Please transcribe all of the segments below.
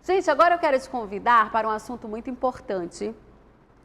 Gente, agora eu quero te convidar para um assunto muito importante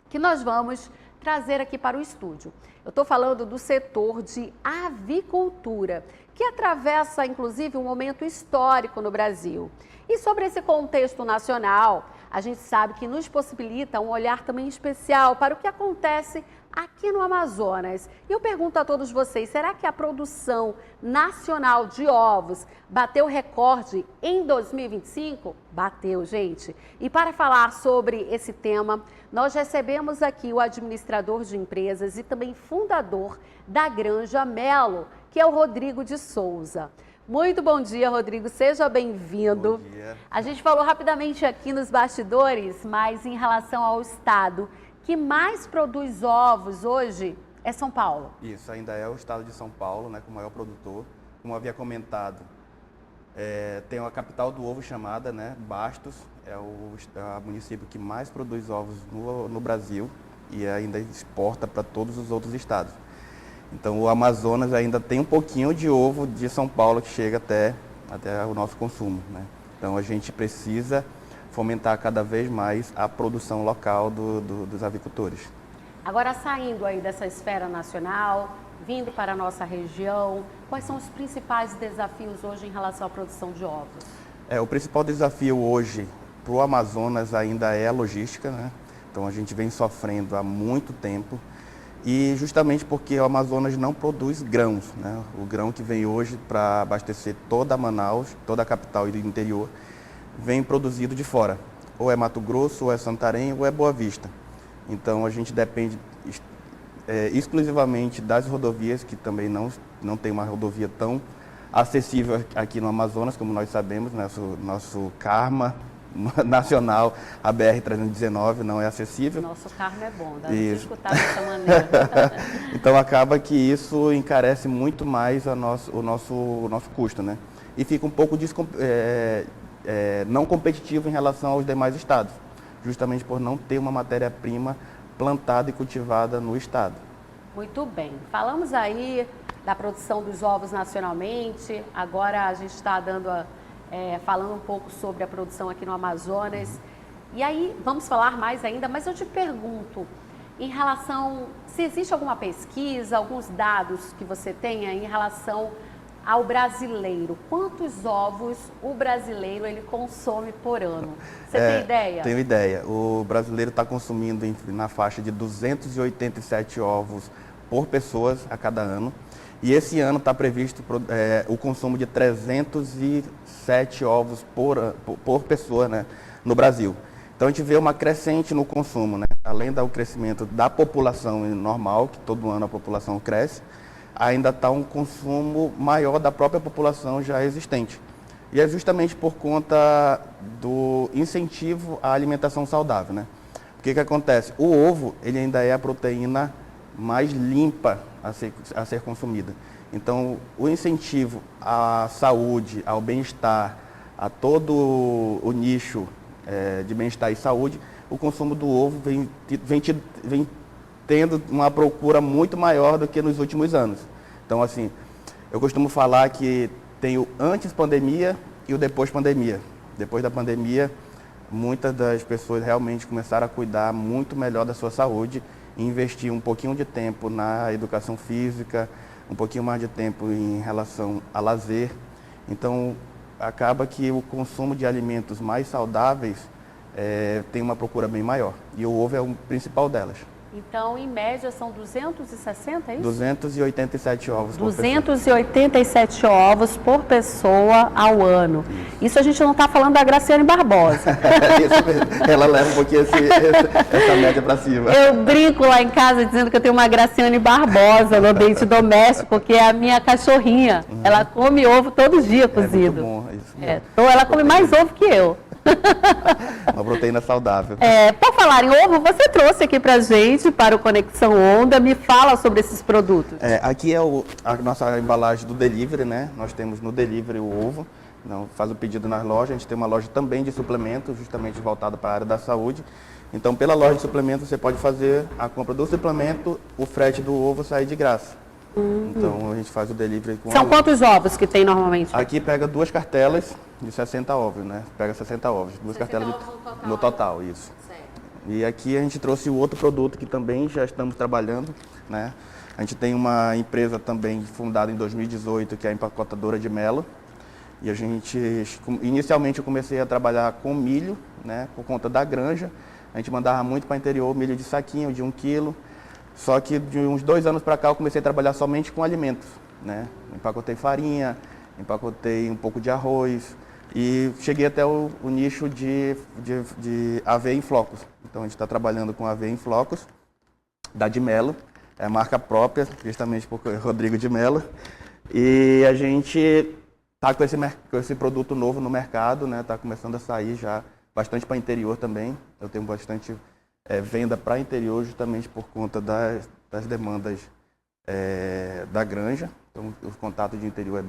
que nós vamos trazer aqui para o estúdio. Eu estou falando do setor de avicultura, que atravessa, inclusive, um momento histórico no Brasil. E sobre esse contexto nacional, a gente sabe que nos possibilita um olhar também especial para o que acontece aqui no Amazonas. E eu pergunto a todos vocês, será que a produção nacional de ovos bateu recorde em 2025? Bateu, gente. E para falar sobre esse tema, nós recebemos aqui o administrador de empresas e também fundador da Granja Melo, que é o Rodrigo de Souza. Muito bom dia, Rodrigo. Seja bem-vindo. Bom dia. A gente falou rapidamente aqui nos bastidores, mas em relação ao estado que mais produz ovos hoje é São Paulo. Isso, ainda é o estado de São Paulo, né, com o maior produtor. Como eu havia comentado, tem a capital do ovo chamada, né, Bastos, é o município que mais produz ovos no Brasil e ainda exporta para todos os outros estados. Então o Amazonas ainda tem um pouquinho de ovo de São Paulo que chega até o nosso consumo, né? Então a gente precisa fomentar cada vez mais a produção local dos avicultores. Agora, saindo aí dessa esfera nacional, vindo para a nossa região, quais são os principais desafios hoje em relação à produção de ovos? O principal desafio hoje para o Amazonas ainda é a logística, né? Então a gente vem sofrendo há muito tempo e justamente porque o Amazonas não produz grãos, né? O grão que vem hoje para abastecer toda Manaus, toda a capital e do interior, vem produzido de fora. Ou é Mato Grosso, ou é Santarém, ou é Boa Vista. Então a gente depende exclusivamente das rodovias, que também não tem uma rodovia tão acessível aqui no Amazonas, como nós sabemos, nosso karma nacional, a BR-319, não é acessível. Nosso karma é bom, dá para escutar dessa maneira. Então acaba que isso encarece muito mais o nosso custo, né? E fica um pouco não competitivo em relação aos demais estados, justamente por não ter uma matéria-prima plantada e cultivada no estado. Muito bem. Falamos aí da produção dos ovos nacionalmente, agora a gente está falando um pouco sobre a produção aqui no Amazonas. E aí, vamos falar mais ainda, mas eu te pergunto, em relação, se existe alguma pesquisa, alguns dados que você tenha em relação ao brasileiro, quantos ovos o brasileiro ele consome por ano? Você tem ideia? Tenho ideia. O brasileiro está consumindo na faixa de 287 ovos por pessoa a cada ano. E esse ano está previsto o consumo de 307 ovos por pessoa, né, no Brasil. Então a gente vê uma crescente no consumo, né? Além do crescimento da população normal, que todo ano a população cresce, ainda está um consumo maior da própria população já existente. E é justamente por conta do incentivo à alimentação saudável, né? O que acontece? O ovo, ele ainda é a proteína mais limpa a ser consumida. Então, o incentivo à saúde, ao bem-estar, a todo o nicho de bem-estar e saúde, o consumo do ovo vem tendo uma procura muito maior do que nos últimos anos. Então, assim, eu costumo falar que tem o antes pandemia e o depois pandemia. Depois da pandemia, muitas das pessoas realmente começaram a cuidar muito melhor da sua saúde e investir um pouquinho de tempo na educação física, um pouquinho mais de tempo em relação a lazer. Então, acaba que o consumo de alimentos mais saudáveis tem uma procura bem maior. E o ovo é o principal delas. Então, em média, são 260, é isso? 287 ovos por pessoa. 287 ovos por pessoa ao ano. Isso a gente não está falando da Graciane Barbosa. Isso mesmo. Ela leva um pouquinho essa média para cima. Eu brinco lá em casa dizendo que eu tenho uma Graciane Barbosa no ambiente doméstico, porque é a minha cachorrinha. Ela come ovo todo dia cozido. Muito bom, isso mesmo. Então ela come mais ovo que eu. Uma proteína saudável. Por falar em ovo, você trouxe aqui pra gente, para o Conexão Onda, me fala sobre esses produtos. Aqui é a nossa embalagem do delivery, né? Nós temos no delivery o ovo, faz o pedido nas lojas, a gente tem uma loja também de suplementos, justamente voltada para a área da saúde. Então, pela loja de suplementos, você pode fazer a compra do suplemento, o frete do ovo sair de graça. Então a gente faz o delivery com... São quantos ovos que tem normalmente? Aqui pega 2 cartelas de 60 ovos, né? Pega 60 ovos, 2 cartelas no total, isso. Certo. E aqui a gente trouxe o outro produto que também já estamos trabalhando, né? A gente tem uma empresa também fundada em 2018, que é a empacotadora de melo. E a gente, inicialmente eu comecei a trabalhar com milho, né? Por conta da granja. A gente mandava muito para o interior, milho de saquinho, de 1 quilo. Só que de uns 2 anos para cá eu comecei a trabalhar somente com alimentos, né? Empacotei farinha, empacotei um pouco de arroz e cheguei até o nicho de aveia em flocos. Então a gente está trabalhando com aveia em flocos, da de Melo, é a marca própria, justamente por Rodrigo de Melo. E a gente está com esse produto novo no mercado, né? Está começando a sair já bastante para interior também. Eu tenho bastante venda para interior justamente por conta das demandas da granja. Então o contato de interior é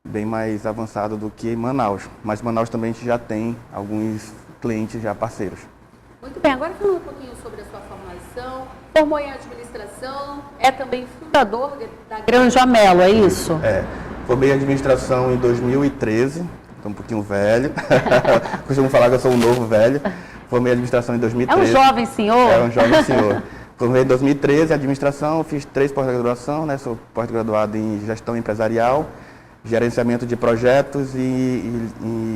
bem mais avançado do que em Manaus. Mas Manaus também a gente já tem alguns clientes já parceiros. Muito bem, agora falando um pouquinho sobre a sua formação, formou em administração, é também fundador da Granja Melo, é isso? Formei em administração em 2013, estou um pouquinho velho, costumo falar que eu sou um novo velho. Formei em administração em 2013. É um jovem senhor? É um jovem senhor. Formei em 2013 em administração, fiz 3 pós-graduação, né? Sou pós-graduado em gestão empresarial, gerenciamento de projetos e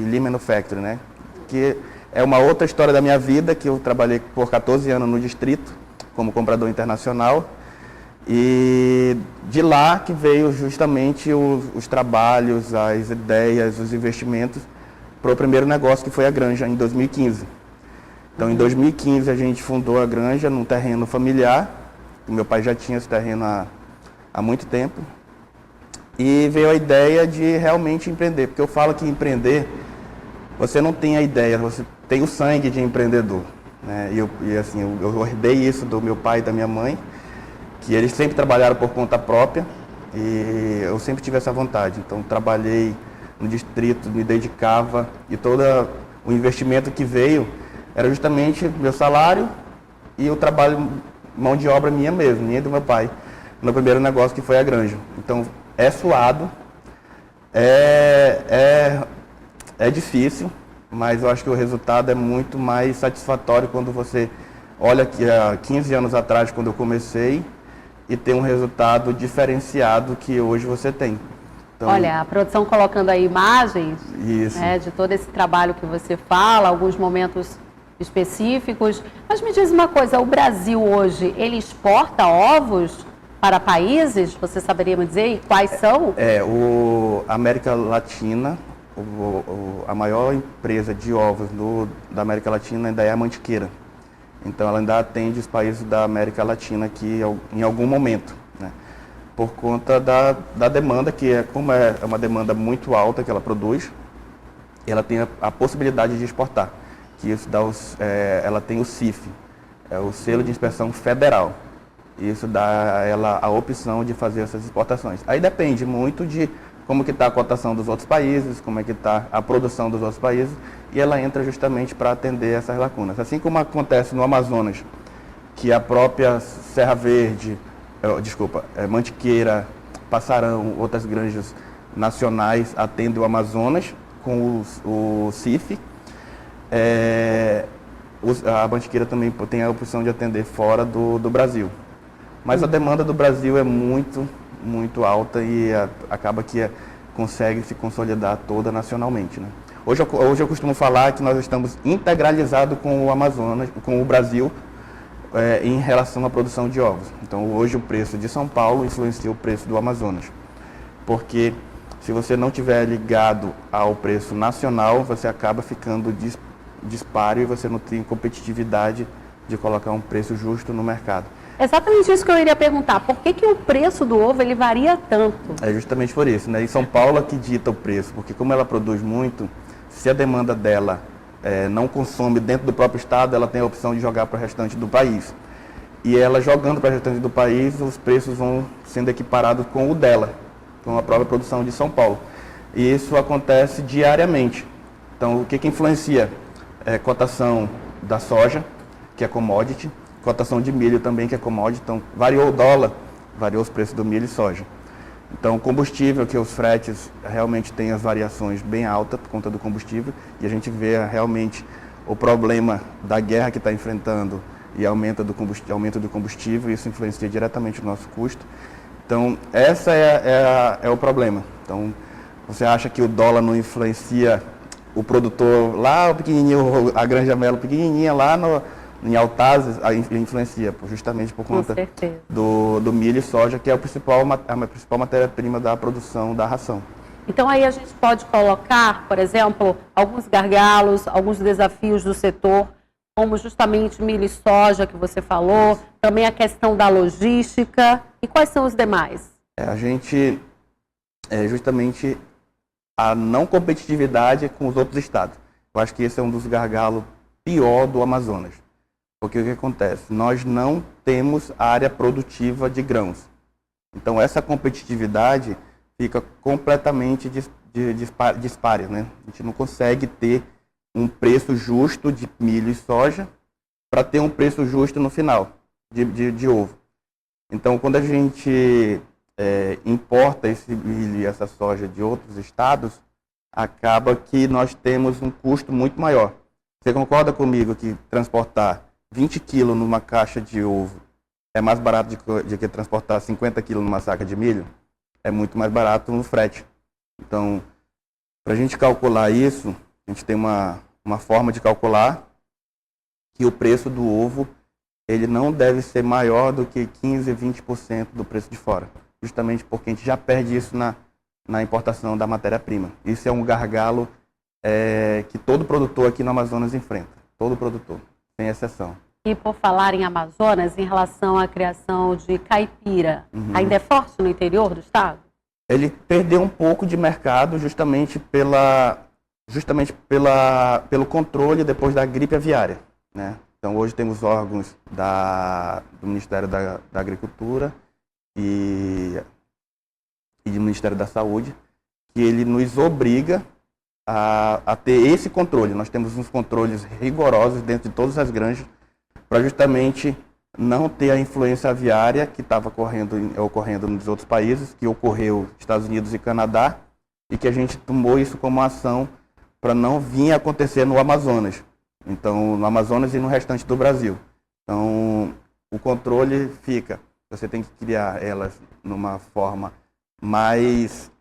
Lean Manufacturing, né? Que é uma outra história da minha vida, que eu trabalhei por 14 anos no distrito, como comprador internacional. E de lá que veio justamente os trabalhos, as ideias, os investimentos para o primeiro negócio, que foi a granja, em 2015. Então, em 2015, a gente fundou a granja num terreno familiar. O meu pai já tinha esse terreno há muito tempo. E veio a ideia de realmente empreender, porque eu falo que empreender, você não tem a ideia, você tem o sangue de empreendedor, né? Eu herdei isso do meu pai e da minha mãe, que eles sempre trabalharam por conta própria, e eu sempre tive essa vontade. Então, trabalhei no distrito, me dedicava, e todo o investimento que veio era justamente meu salário e o trabalho, mão de obra minha mesmo, minha e do meu pai, no primeiro negócio, que foi a granja. Então, é suado, é difícil, mas eu acho que o resultado é muito mais satisfatório quando você olha que há 15 anos atrás, quando eu comecei, e tem um resultado diferenciado que hoje você tem. Então, olha, a produção colocando aí imagens de todo esse trabalho que você fala, alguns momentos específicos. Mas me diz uma coisa, o Brasil hoje, ele exporta ovos para países? Você saberia me dizer? E quais são? A América Latina, a maior empresa de ovos da América Latina ainda é a Mantiqueira. Então ela ainda atende os países da América Latina aqui em algum momento, né? Por conta da demanda, que como é uma demanda muito alta que ela produz, ela tem a possibilidade de exportar. Que isso ela tem o CIF, é o Selo de Inspeção Federal. Isso dá a ela a opção de fazer essas exportações. Aí depende muito de como que está a cotação dos outros países, como é que está a produção dos outros países, e ela entra justamente para atender essas lacunas. Assim como acontece no Amazonas, que a própria Serra Verde, Mantiqueira, Passarão, outras granjas nacionais atendem o Amazonas com o CIF. A Mantiqueira também tem a opção de atender fora do Brasil. Mas a demanda do Brasil é muito, muito alta e acaba que consegue se consolidar toda nacionalmente, né? Hoje eu costumo falar que nós estamos integralizados com o Amazonas, com o Brasil, em relação à produção de ovos. Então hoje o preço de São Paulo influencia o preço do Amazonas. Porque se você não estiver ligado ao preço nacional, você acaba ficando disparo e você não tem competitividade de colocar um preço justo no mercado. Exatamente isso que eu iria perguntar. Por que o preço do ovo ele varia tanto? É justamente por isso, né? Em São Paulo é que dita o preço, porque como ela produz muito, se a demanda dela não consome dentro do próprio estado, ela tem a opção de jogar para o restante do país. E ela jogando para o restante do país, os preços vão sendo equiparados com o dela, com a própria produção de São Paulo. E isso acontece diariamente. Então, o que influencia? Cotação da soja, que é commodity, cotação de milho também, que é commodity. Então, variou o dólar, variou os preços do milho e soja. Então, o combustível, que os fretes realmente têm as variações bem altas por conta do combustível, e a gente vê realmente o problema da guerra que está enfrentando e aumento do combustível, isso influencia diretamente o nosso custo. Então, essa é o problema. Então, você acha que o dólar não influencia o produtor lá, o pequenininho, a Granja Melo pequenininha lá em Altazes, influencia, justamente por conta do milho e soja, que é a principal matéria-prima da produção da ração. Então aí a gente pode colocar, por exemplo, alguns gargalos, alguns desafios do setor, como justamente milho e soja que você falou, também a questão da logística, e quais são os demais? A gente, justamente a não competitividade com os outros estados. Eu acho que esse é um dos gargalos pior do Amazonas. Porque o que acontece? Nós não temos área produtiva de grãos. Então essa competitividade fica completamente dispara, né? A gente não consegue ter um preço justo de milho e soja para ter um preço justo no final de ovo. Então quando a gente importa esse milho e essa soja de outros estados, acaba que nós temos um custo muito maior. Você concorda comigo que transportar 20 quilos numa caixa de ovo é mais barato de que transportar 50 quilos numa saca de milho? É muito mais barato no frete. Então, para a gente calcular isso, a gente tem uma forma de calcular que o preço do ovo ele não deve ser maior do que 15, 20% do preço de fora. Justamente porque a gente já perde isso na importação da matéria-prima. Isso é um gargalo que todo produtor aqui no Amazonas enfrenta. Todo produtor, sem exceção. E por falar em Amazonas, em relação à criação de caipira, ainda é forte no interior do estado? Ele perdeu um pouco de mercado justamente pelo controle depois da gripe aviária, né? Então hoje temos órgãos do Ministério da Agricultura e do Ministério da Saúde, que ele nos obriga a ter esse controle. Nós temos uns controles rigorosos dentro de todas as granjas, para justamente não ter a influência aviária que estava ocorrendo nos outros países, que ocorreu nos Estados Unidos e Canadá, e que a gente tomou isso como ação para não vir acontecer no Amazonas. Então, no Amazonas e no restante do Brasil. Então, o controle fica. Você tem que criar elas numa forma mais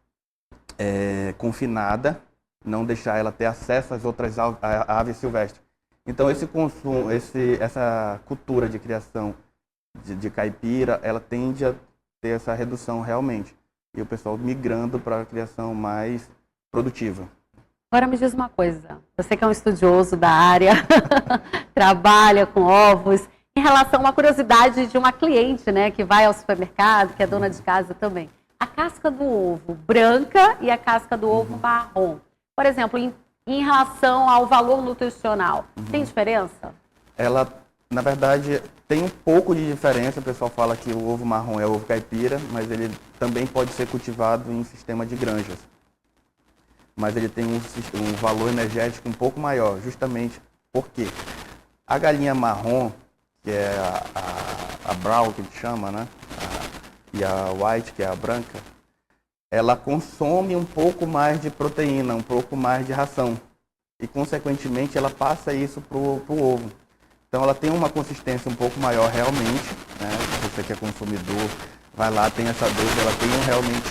confinada, não deixar ela ter acesso às outras aves silvestres. Então esse consumo, essa cultura de criação de caipira, ela tende a ter essa redução realmente. E o pessoal migrando para a criação mais produtiva. Agora me diz uma coisa, você que é um estudioso da área, trabalha com ovos, em relação a uma curiosidade de uma cliente, né, que vai ao supermercado, que é dona de casa também. A casca do ovo branca e a casca do ovo marrom. Por exemplo, em relação ao valor nutricional, tem diferença? Ela, na verdade, tem um pouco de diferença. O pessoal fala que o ovo marrom é ovo caipira, mas ele também pode ser cultivado em sistema de granjas. Mas ele tem um valor energético um pouco maior, justamente porque a galinha marrom, que é a brown, que a gente chama, né? E a white, que é a branca, ela consome um pouco mais de proteína, um pouco mais de ração. E, consequentemente, ela passa isso para o ovo. Então, ela tem uma consistência um pouco maior realmente, né? Se você que é consumidor, vai lá, tem essa dúvida, ela tem realmente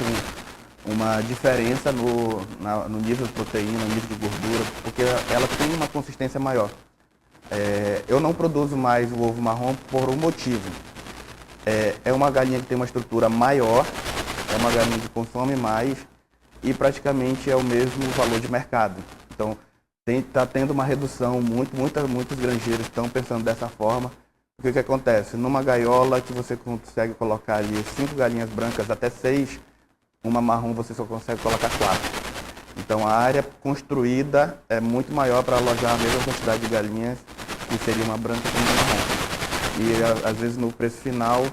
uma diferença no nível de proteína, no nível de gordura, porque ela tem uma consistência maior. Eu não produzo mais o ovo marrom por um motivo. É uma galinha que tem uma estrutura maior, é uma galinha que consome mais e praticamente é o mesmo valor de mercado. Então, está tendo uma redução, muitos granjeiros estão pensando dessa forma. O que acontece? Numa gaiola que você consegue colocar ali 5 galinhas brancas, até 6, uma marrom você só consegue colocar 4. Então, a área construída é muito maior para alojar a mesma quantidade de galinhas, que seria uma branca como uma marrom. E, às vezes, no preço final,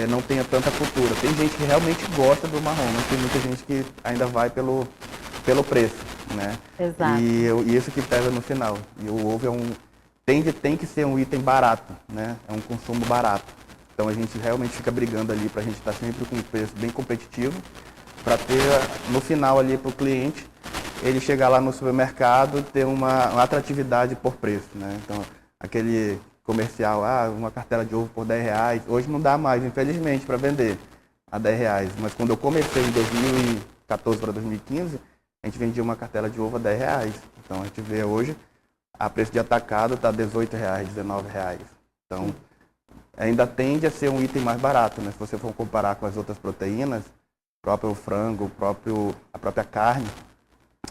não tenha tanta cultura. Tem gente que realmente gosta do marrom, mas tem muita gente que ainda vai pelo preço, né? Exato. E isso que pesa no final. E o ovo tem que ser um item barato, né? É um consumo barato. Então a gente realmente fica brigando ali para a gente estar sempre com um preço bem competitivo, para ter no final ali para o cliente, ele chegar lá no supermercado e ter uma atratividade por preço, né? Então aquele comercial, uma cartela de ovo por R$10, hoje não dá mais, infelizmente, para vender a R$10. Mas quando eu comecei em 2014 para 2015, a gente vendia uma cartela de ovo a R$10. Então a gente vê hoje, a preço de atacado está R$18, R$19. Então ainda tende a ser um item mais barato, né? Se você for comparar com as outras proteínas, o próprio frango, a própria carne,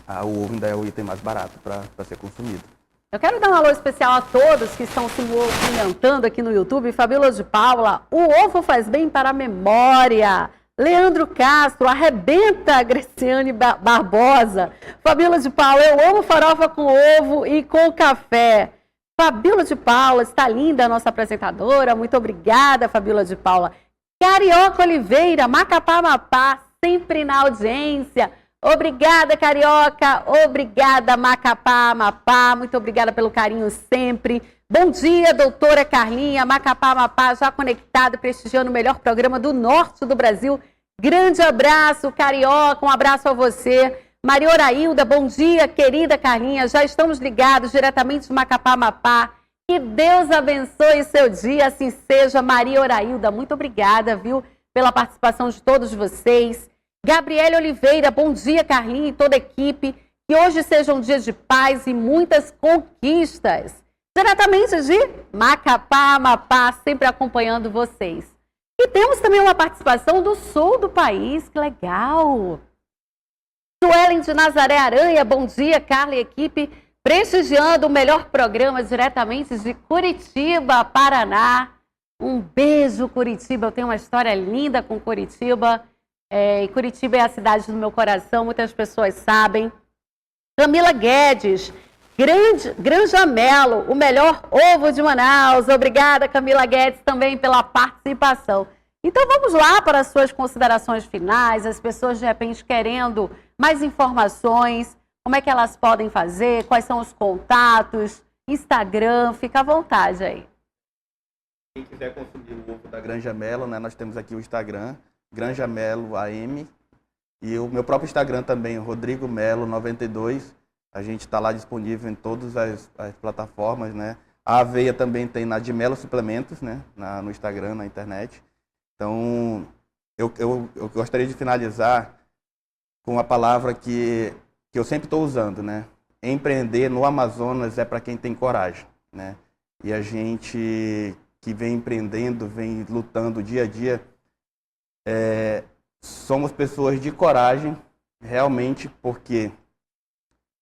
o ovo ainda é o item mais barato para ser consumido. Eu quero dar um alô especial a todos que estão se movimentando aqui no YouTube. Fabíola de Paula, o ovo faz bem para a memória. Leandro Castro, arrebenta, Graciane Barbosa. Fabíola de Paula, eu amo farofa com ovo e com café. Fabíola de Paula, está linda a nossa apresentadora. Muito obrigada, Fabíola de Paula. Carioca Oliveira, Macapá, Amapá, sempre na audiência. Obrigada, Carioca. Obrigada, Macapá, Amapá. Muito obrigada pelo carinho sempre. Bom dia, doutora Carlinha. Macapá, Amapá, já conectado, prestigiando o melhor programa do norte do Brasil. Grande abraço, Carioca. Um abraço a você. Maria Orailda, bom dia, querida Carlinha. Já estamos ligados diretamente de Macapá, Amapá. Que Deus abençoe o seu dia, assim seja. Maria Orailda, muito obrigada, viu, pela participação de todos vocês. Gabriele Oliveira, bom dia, Carlinha e toda a equipe. Que hoje seja um dia de paz e muitas conquistas. Diretamente de Macapá, Amapá, sempre acompanhando vocês. E temos também uma participação do sul do país, que legal. Suelen de Nazaré Aranha, bom dia, Carla e equipe. Prestigiando o melhor programa diretamente de Curitiba, Paraná. Um beijo, Curitiba. Eu tenho uma história linda com Curitiba. E Curitiba é a cidade do meu coração, muitas pessoas sabem. Camila Guedes, Granja Melo, o melhor ovo de Manaus. Obrigada, Camila Guedes, também pela participação. Então vamos lá para as suas considerações finais, as pessoas de repente querendo mais informações, como é que elas podem fazer, quais são os contatos, Instagram, fica à vontade aí. Quem quiser consumir o ovo da Granja Melo, né, nós temos aqui o Instagram, Granja Melo AM, e o meu próprio Instagram também, Rodrigo Melo 92. A gente está lá disponível em todas as plataformas, né? A Aveia também tem na de Melo Suplementos, né? No Instagram, na internet. Então, eu gostaria de finalizar com uma palavra que eu sempre estou usando, né? Empreender no Amazonas é para quem tem coragem, né? E a gente que vem empreendendo, vem lutando dia a dia, somos pessoas de coragem, realmente, porque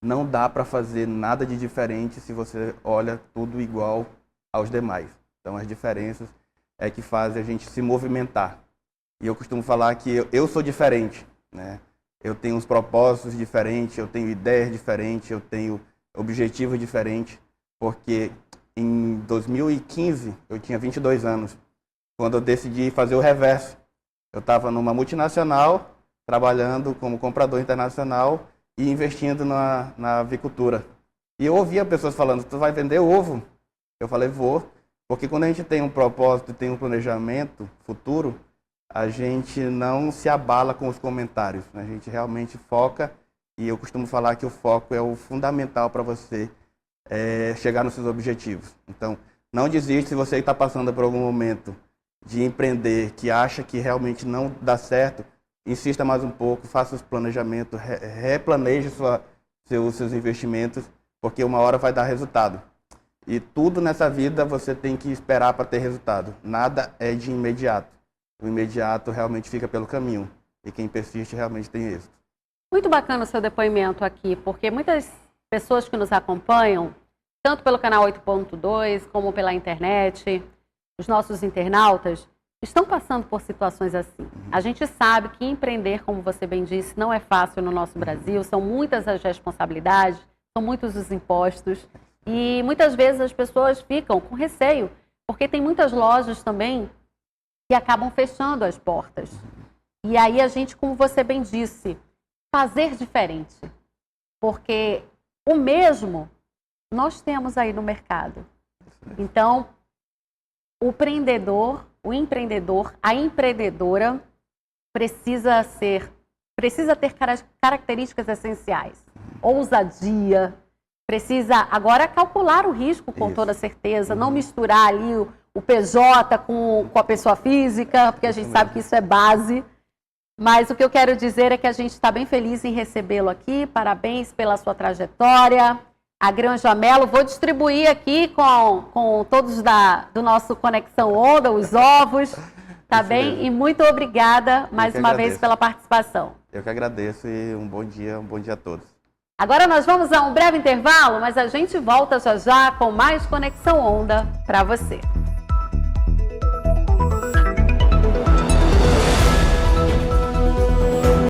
não dá para fazer nada de diferente se você olha tudo igual aos demais. Então, as diferenças é que fazem a gente se movimentar. E eu costumo falar que eu sou diferente, né? Eu tenho uns propósitos diferentes, eu tenho ideias diferentes, eu tenho objetivos diferentes, porque em 2015 eu tinha 22 anos, quando eu decidi fazer o reverso. Eu estava numa multinacional, trabalhando como comprador internacional e investindo na avicultura. E eu ouvia pessoas falando, tu vai vender ovo? Eu falei, vou. Porque quando a gente tem um propósito, tem um planejamento futuro, a gente não se abala com os comentários, né? A gente realmente foca, e eu costumo falar que o foco é o fundamental para você chegar nos seus objetivos. Então, não desiste se você está passando por algum momento de empreender, que acha que realmente não dá certo, insista mais um pouco, faça os planejamentos, replaneje seus investimentos, porque uma hora vai dar resultado. E tudo nessa vida você tem que esperar para ter resultado. Nada é de imediato. O imediato realmente fica pelo caminho. E quem persiste realmente tem êxito. Muito bacana o seu depoimento aqui, porque muitas pessoas que nos acompanham, tanto pelo canal 8.2 como pela internet, os nossos internautas, estão passando por situações assim. A gente sabe que empreender, como você bem disse, não é fácil no nosso Brasil, são muitas as responsabilidades, são muitos os impostos. E muitas vezes as pessoas ficam com receio, porque tem muitas lojas também que acabam fechando as portas. E aí a gente, como você bem disse, fazer diferente. Porque o mesmo nós temos aí no mercado. Então, o empreendedor o empreendedor, a empreendedora precisa ter características essenciais. Ousadia, precisa agora calcular o risco com toda certeza, não misturar ali o PJ com a pessoa física, porque a gente sabe que isso é base. Mas o que eu quero dizer é que a gente está bem feliz em recebê-lo aqui. Parabéns pela sua trajetória. A Granja Melo, vou distribuir aqui com todos do nosso Conexão Onda, os ovos, tá bem? E muito obrigada mais uma vez pela participação. Eu que agradeço e um bom dia a todos. Agora nós vamos a um breve intervalo, mas a gente volta já já com mais Conexão Onda para você.